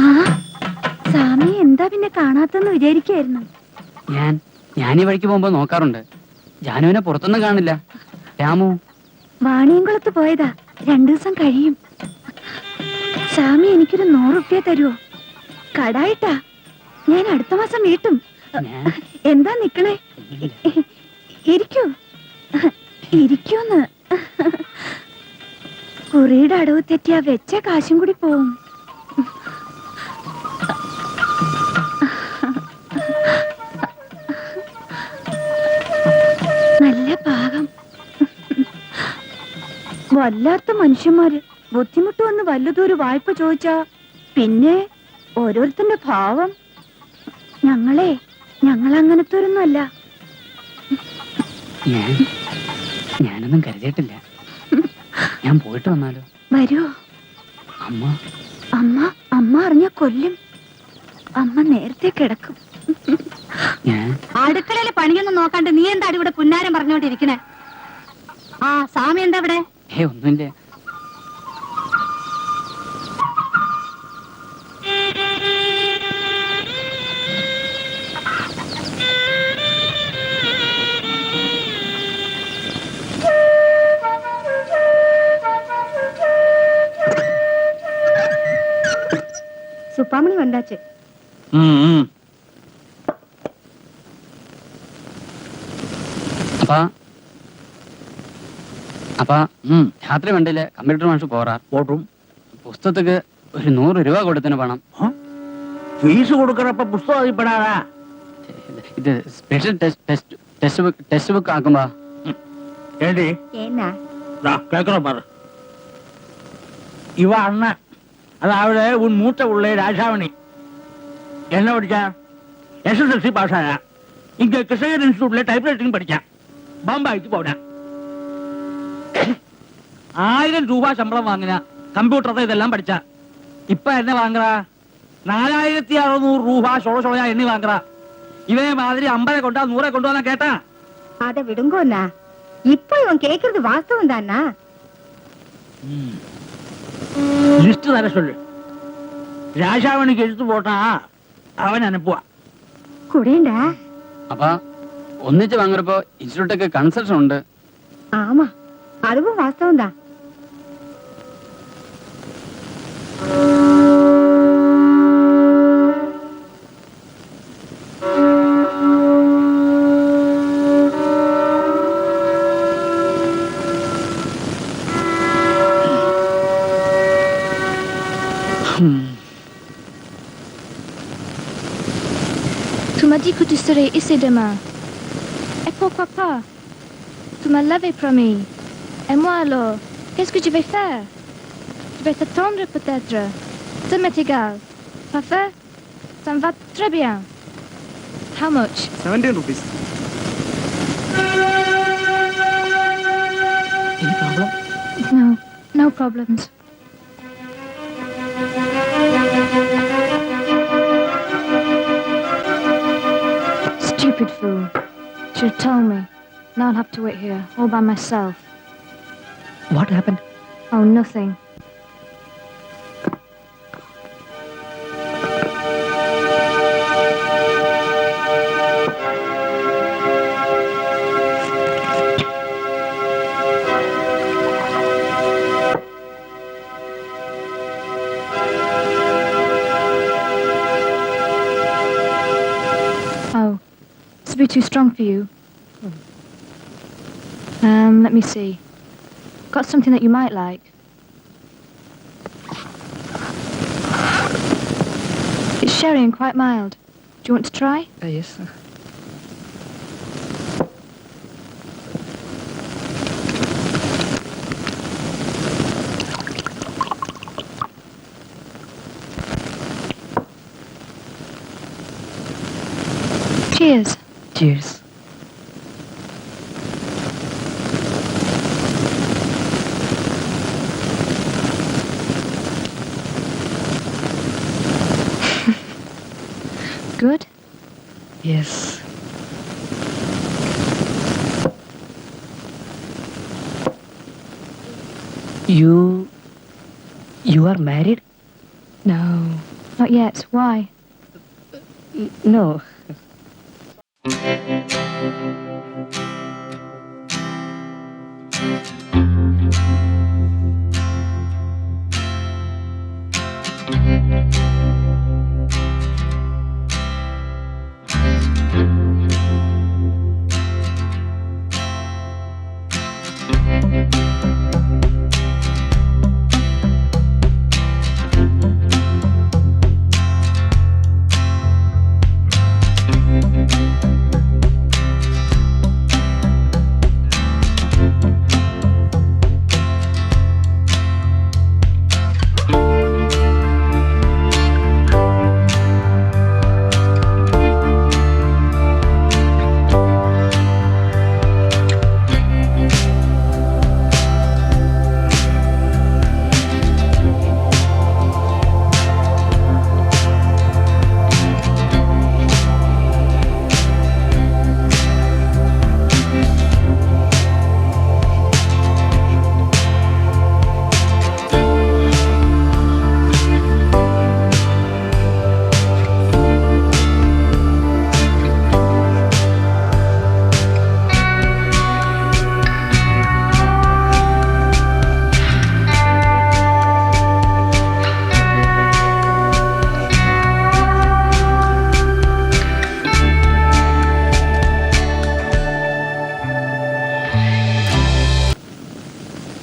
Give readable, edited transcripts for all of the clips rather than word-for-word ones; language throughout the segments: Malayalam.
ആ സ്വാമി എന്താ പിന്നെ കാണാത്തെന്ന് വിചാരിക്കായിരുന്നു. ഞാൻ ഈ വഴിക്ക് പോകുമ്പോ നോക്കാറുണ്ട്. ജാനുവിനെ പുറത്തൊന്നും കാണില്ല. രാമു വാണിയംകുളത്ത് പോയതാ. 2 ദിവസം കഴിയും. സ്വാമി എനിക്കൊരു 100 റുപ്യ തരുവോ? കടായിട്ടാ. ഞാൻ അടുത്ത മാസം വീട്ടും. എന്താ നിക്കണേ? ഇരിക്കൂ ഇരിക്കൂന്ന്. കുറിയുടെ അടവ് തെറ്റിയാ വെച്ച കാശും കൂടി പോവും. നല്ല പാകം. വല്ലാത്ത മനുഷ്യന്മാര്. ബുദ്ധിമുട്ട് വന്ന് വല്ലതൊരു വായ്പ ചോദിച്ചാ പിന്നെ ഓരോരുത്തന്റെ ഭാവം. ഞങ്ങളങ്ങനത്തൊരൊന്നുമല്ല. ഞാനൊന്നും കരുതിയിട്ടില്ല. ഞാൻ പോയിട്ട് വന്നാലോ? വരുവോ? അമ്മ അമ്മ അമ്മ അറിഞ്ഞ കൊല്ലും. അമ്മ നേരത്തെ കിടക്കും. അടുക്കളയിലെ പണിയൊന്നും നോക്കാണ്ട് നീ എന്താ ഇവിടെ പുന്നാരം പറഞ്ഞോണ്ടിരിക്കണേ? ആ സ്വാമി എന്താ ഇവിടെ? ഒന്നുമില്ല. സുപ്പാമണി വന്നാച്ചേ. அப்பா ராத்திரி வண்டியில கம்ப்யூட்டர் மாஸ்டர் போறார். போட்டும் புஸ்தகத்துக்கு ஒரு 100 ரூபா கொடுத்தன பணம். ஃபீஸ் கொடுக்கறப்ப புஸ்தகம் இப்படாதா? இது ஸ்பெஷல் டெஸ்ட் புக் ஆக்கும்பா. ஏண்டி என்ன கேட்கறோம் பாரு. இவ அண்ணன், அதாவது உன் மூத்த உள்ளே ராஜாவணி என்ன படிச்சா? SSLC பாஸ் ஆனா. இங்க கிருஷ்ணகிரி இன்ஸ்டியூட்ல டைப்ரைட்டிங் படிச்சான். பாம்பாய்க்கு போனேன். 1000 രൂപ ശമ്പളം വാങ്ങിന കമ്പ്യൂട്ടർ ഇതെല്ലാം പഠിച്ച. ഇപ്പൊ എന്നെ വാങ്ങറ 4600 രൂപ ഷോള എണ്ണി വാങ്ങറ. ഇവേ മാതിരി 50 കൊണ്ടാ 100 കൊണ്ടുവന്നാ കേട്ടാ? அத விடுங்கோண்ணா. இப்போ இவன் கேக்குறது வாஸ்தவம் தானா? லிஸ்ட் தர சொல்லு. ராஜாவணிக்கு எடுத்து போட்டா அவன் அனுப்புவா. குடேண்டா. அப்பா ഒന്നിച്ച് വാങ്ങുறப்போ ഇൻസ്റ്റിറ്റ്യൂട്ടൊക്കെ കൺസെഷൻ ഉണ്ട്. ஆமா அதுவும் வாஸ்தவம் தான். Tu m'as dit que tu serais ici demain. Et pourquoi pas? Tu me l'avais promis. Et moi alors, qu'est-ce que je vais faire? Je vais t'attendre peut-être. Ça m'est égal. Parfait? Ça me va très bien. How much? 17 rupees. Any problem? No, no problems. Stupid fool. Should have told me. Now I'll have to wait here, all by myself. What happened? Oh, nothing. Oh, this will be too strong for you. Let me see. Got something that you might like. It's sherry and quite mild. Do you want to try? Yes. Cheers. Cheers. Good? Yes. You are married? No. Not yet. Why? No.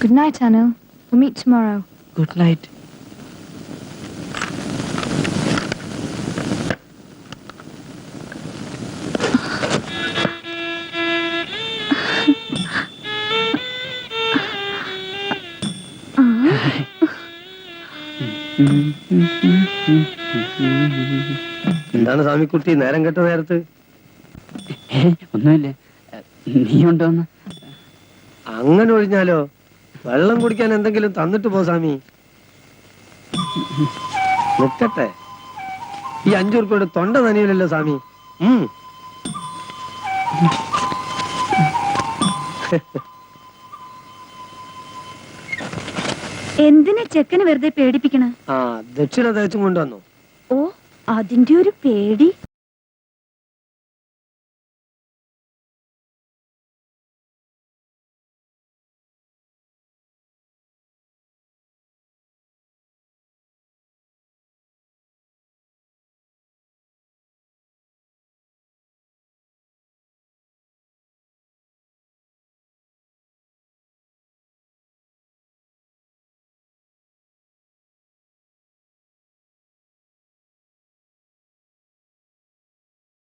Good night, Anil. We'll meet tomorrow. Good night. എന്താണ് സ്വാമിക്കുട്ടി നേരം കെട്ട നേരത്ത്? ഒന്നുമില്ലേ, നീ ഉണ്ടോന്ന്? അങ്ങനെ ഒഴിഞ്ഞാലോ? വെള്ളം കുടിക്കാൻ എന്തെങ്കിലും തന്നിട്ട് പോ സ്വാമി. നിക്കട്ടെ, ഈ 5 ഉറുപ്പിയുടെ തൊണ്ട നനയില്ലല്ലോ സ്വാമി. എന്തിനാ ചെക്കന് വെറുതെ പേടിപ്പിക്കണ? ദക്ഷിണ തേച്ചും കൊണ്ടുവന്നു. ഓ, അതിന്റെ ഒരു പേടി.